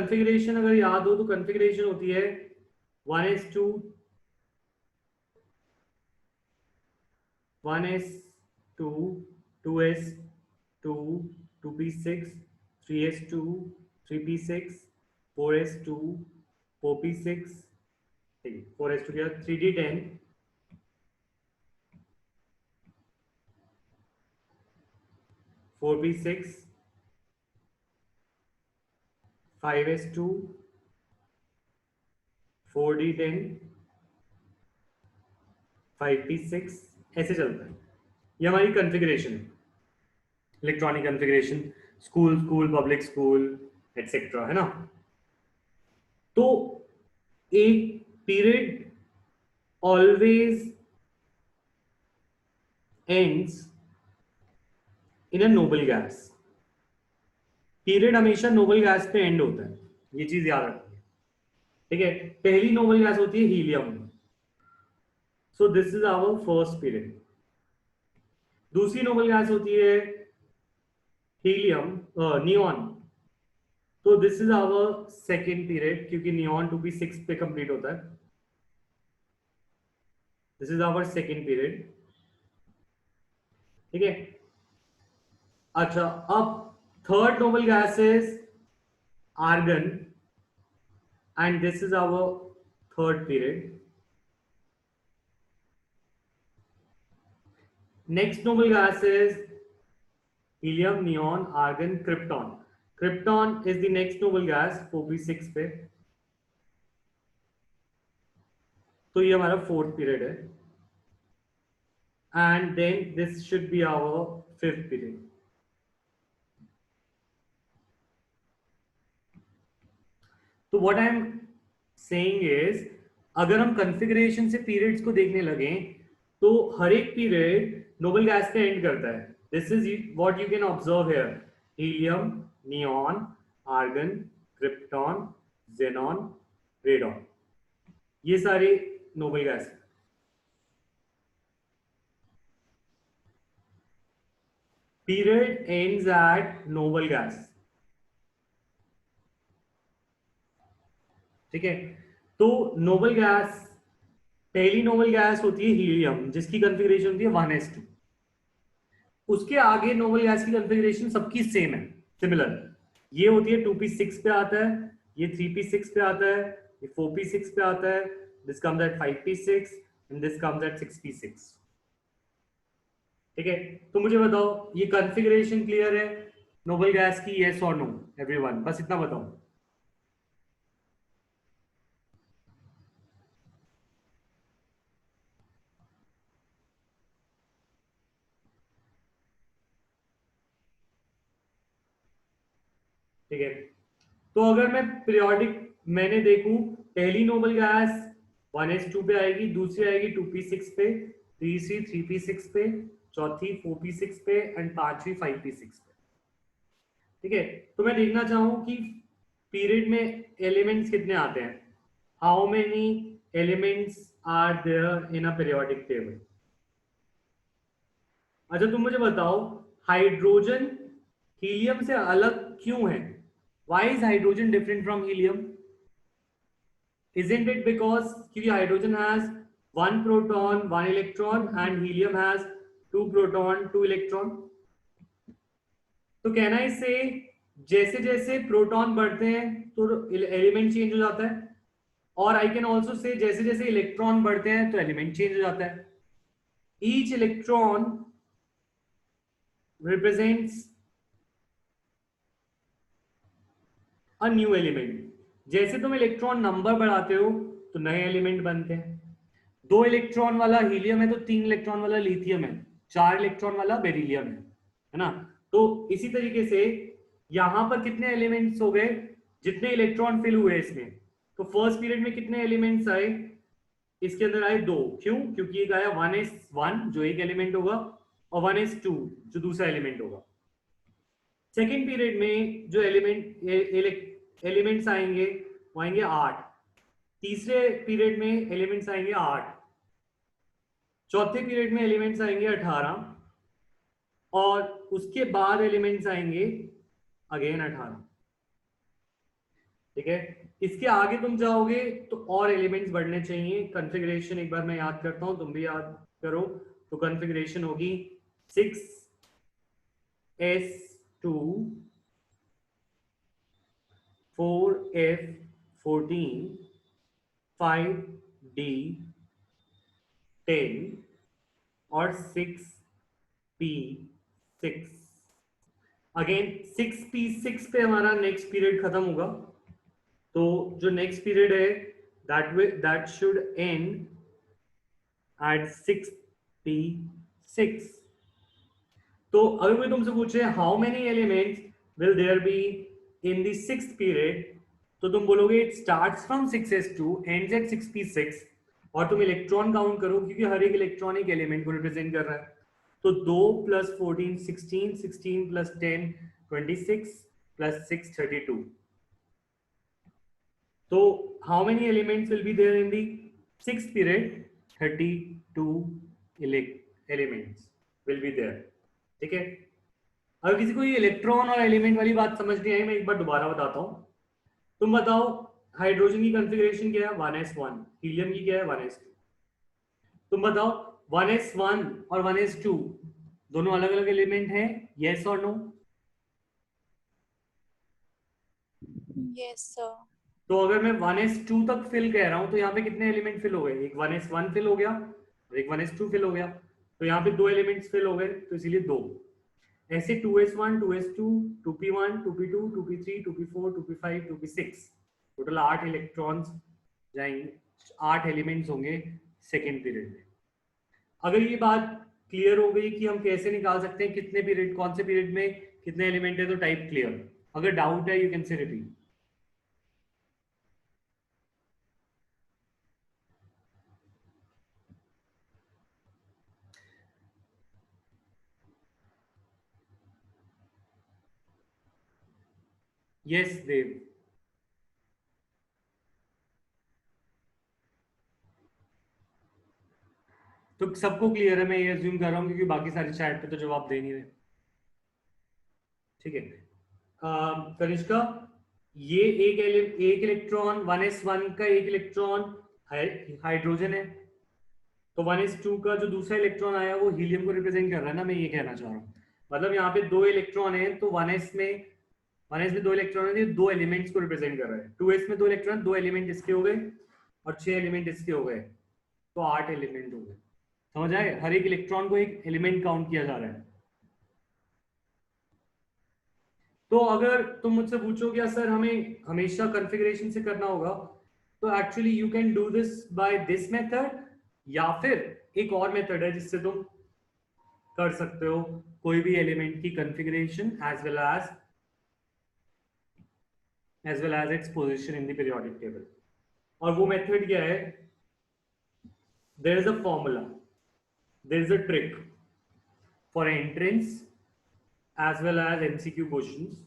Configuration अगर याद हो तो कॉन्फ़िगरेशन होती है 1s2 1s2 2s2 2p6 3s2 3p6 4s2 4p6 4s2 क्या 3d10 4p6 5s2 4d10 5p6 ऐसे चलता है। ये हमारी कॉन्फ़िगरेशन है, electronic configuration, school school public school etcetera, है ना। तो एक period always ends in a Nobel gas. Period हमेशा नोबल गैस पे एंड होता है, ये चीज याद रखिए, ठीक है। पहली नोबल गैस होती है helium, so this is our first period. दूसरी नोबल गैस होती है हीलियम नियॉन, तो this is our second period, क्योंकि नियॉन 2p6 पे कंप्लीट होता है। This is our second period, ठीक है। अच्छा, अब third noble gas is argon and this is our third period. Next noble gas is helium, neon, argon, krypton. Krypton is the next noble gas 4p6 पे, तो ये हमारा fourth period है and then this should be our fifth period. तो what I am saying is, अगर हम configuration से periods को देखने लगे तो हर एक पीरियड नोबल गैस पे एंड करता है। This is what you can observe here, helium, neon, argon, krypton, xenon, radon, ये सारे noble gas. Period ends at noble gas, ठीक है। तो नोबल गैस, पहली नोबल गैस होती है हीलियम, जिसकी कॉन्फ़िगरेशन होती है 1s2। उसके आगे नोबल गैस की कॉन्फ़िगरेशन सबकी सेम है, सिमिलर। ये होती है 2p6 पे आता है, ये 3p6 पे आता है, ये 4p6 पे आता है, this comes at 5p6 and this comes at 6p6, ठीक है। तो मुझे बताओ ये कॉन्फ़िगरेशन क्लियर है नोबल गैस की, यस और नो एवरीवन, बस इतना बताओ। ठीक है, तो अगर मैं पीरियोडिक मैंने देखूं, पहली नोबल गैस 1s2 पे आएगी, दूसरी आएगी 2p6 पे, तीसरी 3p6 पे, चौथी 4p6 पे एंड पांचवी 5p6 पे, ठीक है। तो मैं देखना चाहूं कि पीरियड में एलिमेंट्स कितने आते हैं, how many elements are there in a periodic table. अच्छा तुम मुझे बताओ, हाइड्रोजन हीलियम से अलग क्यों है? Why is hydrogen different from helium? Isn't it because hydrogen has one proton, one electron, and helium has two proton, two electron? तो can I से जैसे जैसे प्रोटॉन बढ़ते हैं तो एलिमेंट चेंज हो जाता है, और आई कैन ऑल्सो से जैसे जैसे इलेक्ट्रॉन बढ़ते हैं तो एलिमेंट चेंज हो जाता है। Each electron represents a new element. जैसे तुम इलेक्ट्रॉन नंबर बढ़ाते हो तो नए एलिमेंट बनते हैं। 2 इलेक्ट्रॉन वाला हीलियम है तो 3 इलेक्ट्रॉन वाला लिथियम है, 4 इलेक्ट्रॉन वाला बेरिलियम है ना। तो इसी तरीके से यहां पर कितने एलिमेंट्स हो गए, जितने इलेक्ट्रॉन फिल हुए इसमें। तो फर्स्ट पीरियड में कितने एलिमेंट्स आए, इसके अंदर आए 2, क्यों? क्योंकि एक आया 1s1 जो एक एलिमेंट होगा, और 1s2 जो दूसरा एलिमेंट होगा। सेकेंड पीरियड में जो एलिमेंट्स आएंगे वो आएंगे 8, तीसरे पीरियड में एलिमेंट्स आएंगे 8, चौथे पीरियड में एलिमेंट्स आएंगे 18, और उसके बाद एलिमेंट्स आएंगे अगेन 18। ठीक है। इसके आगे तुम जाओगे तो और एलिमेंट्स बढ़ने चाहिए। कॉन्फ़िगरेशन एक बार मैं याद करता हूं, तुम भी याद करो। तो कॉन्फ़िगरेशन होगी 6s2 4f14 5d10 और 6p6। अगेन 6p6 पे हमारा नेक्स्ट पीरियड खत्म होगा। तो जो नेक्स्ट पीरियड है that should end at 6p6। तो अगर कोई तुमसे पूछे how many elements will there be in the sixth period, तो तुम बोलोगे it starts from 6s2 ends at 6p6। और तुम इलेक्ट्रॉन काउंट करो क्योंकि हर एक इलेक्ट्रॉन एक एलिमेंट को रिप्रेजेंट कर रहा है। तो 2 + 14 16, 16 + 10 26 + 6 32। तो how many elements will be there in the sixth period? 32 elements will be there। ठीक है। अगर किसी को ये इलेक्ट्रॉन और एलिमेंट वाली बात समझ नहीं आई, मैं एक बार दोबारा बताता हूं। तुम बताओ हाइड्रोजन की कॉन्फ़िगरेशन क्या है? 1s1। हीलियम की क्या है? 1s2। तुम बताओ 1s1 और 1s2 दोनों अलग अलग एलिमेंट हैं? यस और नो? Yes sir. तो अगर मैं 1s2 तक फिल कह रहा हूं तो यहाँ पे कितने एलिमेंट फिल हो गए? एक 1s1 फिल हो गया और एक 1s2 फिल हो गया। तो यहाँ पे 2 एलिमेंट्स फिल हो गए, तो इसीलिए 2। ऐसे 2s1 2s2 2p1 2p2 2p3 2p4 2p5 2p6 total 8 electrons जाएंगे, 8 एलिमेंट्स होंगे सेकेंड पीरियड में। अगर ये बात क्लियर हो गई कि हम कैसे निकाल सकते हैं कितने पीरियड, कौन से पीरियड में कितने एलिमेंट है, तो टाइप क्लियर। अगर डाउट है you can say repeat. Yes Dev. तो सबको क्लियर है, मैं ये अज्यूम कर रहा हूँ क्योंकि बाकी सारी चैट पे तो जवाब दे नहीं रहे। ठीक है। कनिष्का, ये एक इलेक्ट्रॉन 1s1 का एक इलेक्ट्रॉन हाइड्रोजन है, तो 1s2 का जो दूसरा इलेक्ट्रॉन आया वो हीलियम को रिप्रेजेंट कर रहा है ना, मैं ये कहना चाह रहा हूँ। मतलब यहाँ पे 2 इलेक्ट्रॉन है, तो 1s में 2 इलेक्ट्रॉन है, 2 एलिमेंट्स को रिप्रेजेंट कर रहा है। 2s में 2 इलेक्ट्रॉन, 2 एलिमेंट इसके हो गए और 6 एलिमेंट इसके हो गए, तो 8 एलिमेंट हो गए। समझ आए? हर एक इलेक्ट्रॉन को एक एलिमेंट काउंट किया जा रहा है। तो अगर तुम मुझसे पूछो क्या सर हमें हमेशा कॉन्फ़िगरेशन से करना होगा, तो actually you can do this by this method, या फिर एक और मेथड है जिससे तुम कर सकते हो कोई भी एलिमेंट की configuration as well as its position in the periodic table. और वो मेथड क्या है? There is a formula, there is a trick for entrance as well as MCQ questions.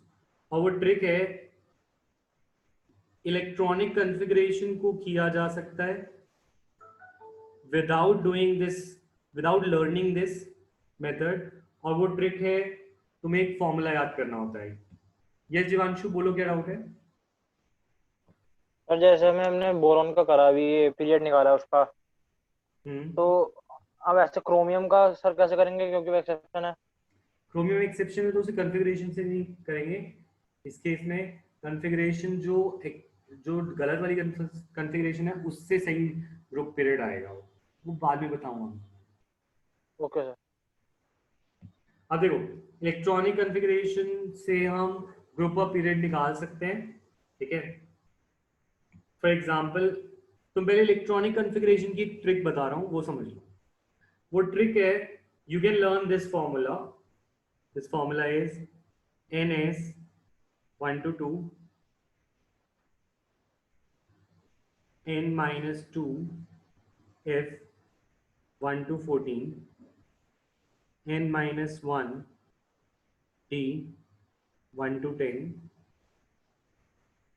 और वो ट्रिक है, इलेक्ट्रॉनिक कॉन्फ़िगरेशन को किया जा सकता है without doing this, without learning this method. और वो ट्रिक है, तुम्हें एक फॉर्मूला याद करना होता है। यस जीवांशु, बोलो क्या डाउट है? और जैसे में हमने बोरॉन का करा अभी ये पीरियड निकाला उसका, तो अब ऐसे क्रोमियम का सर कैसे करेंगे क्योंकि वो एक्सेप्शन है। क्रोमियम एक्सेप्शन है तो उसे कॉन्फ़िगरेशन से नहीं करेंगे। इस केस में कॉन्फ़िगरेशन जो गलत वाली कॉन्फ़िगरेशन है उससे सही ग्रुप पीरियड आएगा, वो बाद में बताऊंगा। Okay sir. अब देखो, इलेक्ट्रॉनिक कॉन्फ़िगरेशन से हम ग्रुप ऑफ पीरियड निकाल सकते हैं। ठीक है। फॉर एग्जांपल, तुम पहले इलेक्ट्रॉनिक कॉन्फ़िगरेशन की ट्रिक बता रहा हूँ, वो समझ लो। वो ट्रिक है, you can learn this formula. This formula is ns 1 to 2 n-2 f 1 to 14 n-1 t 1 to 10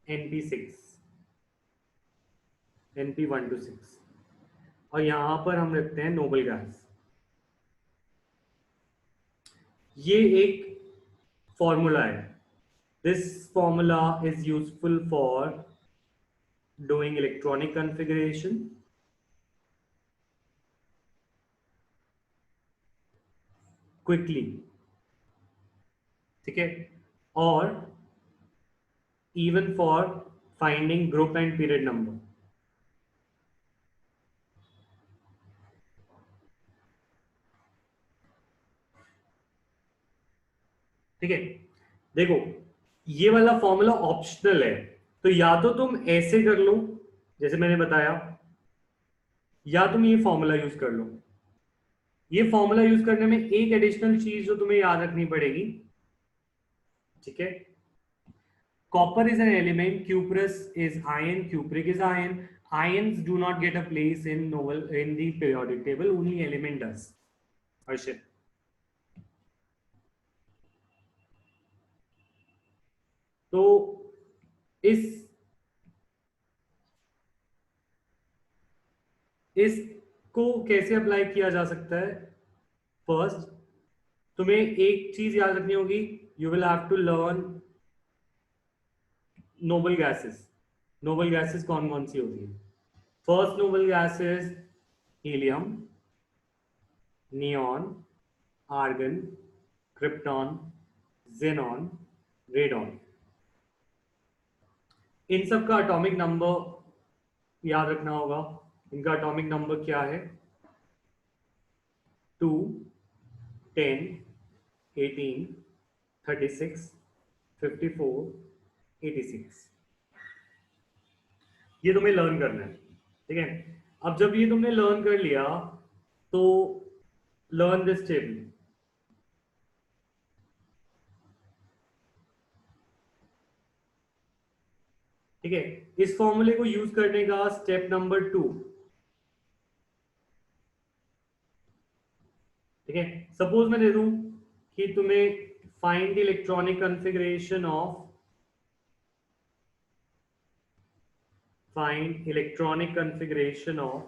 np6 np 1 to 6। और यहां पर हम रखते हैं नोबल गैस। ये एक फॉर्मूला है, This formula is useful for doing electronic configuration, quickly, ठीक है, और even for finding group and period number. ठीक है, देखो ये वाला फॉर्मूला ऑप्शनल है, तो या तो तुम ऐसे कर लो जैसे मैंने बताया, या तुम ये फॉर्मूला यूज कर लो। ये फॉर्मूला यूज करने में एक एडिशनल चीज जो तुम्हें याद रखनी पड़ेगी, ठीक है, copper is an element, cuprous is iron, cupric is iron. Ions do not get a place in the periodic table, only element does. Arshit. तो इसको कैसे अप्लाई किया जा सकता है? फर्स्ट तुम्हें एक चीज याद रखनी होगी, you will have to learn noble gases. Noble gases कौन कौन सी होती है? First noble gases helium, neon, argon, krypton, xenon, radon. इन सब का एटॉमिक नंबर याद रखना होगा। इनका एटॉमिक नंबर क्या है? 2, 10, 18, 36, 54, 86। ये तुम्हें लर्न करना है, ठीक है। अब जब ये तुमने लर्न कर लिया तो लर्न दिस टेबल। ठीक है, इस फॉर्मूले को यूज करने का स्टेप नंबर 2, ठीक है। सपोज मैं दे दूं कि तुम्हें find the electronic configuration of find electronic configuration of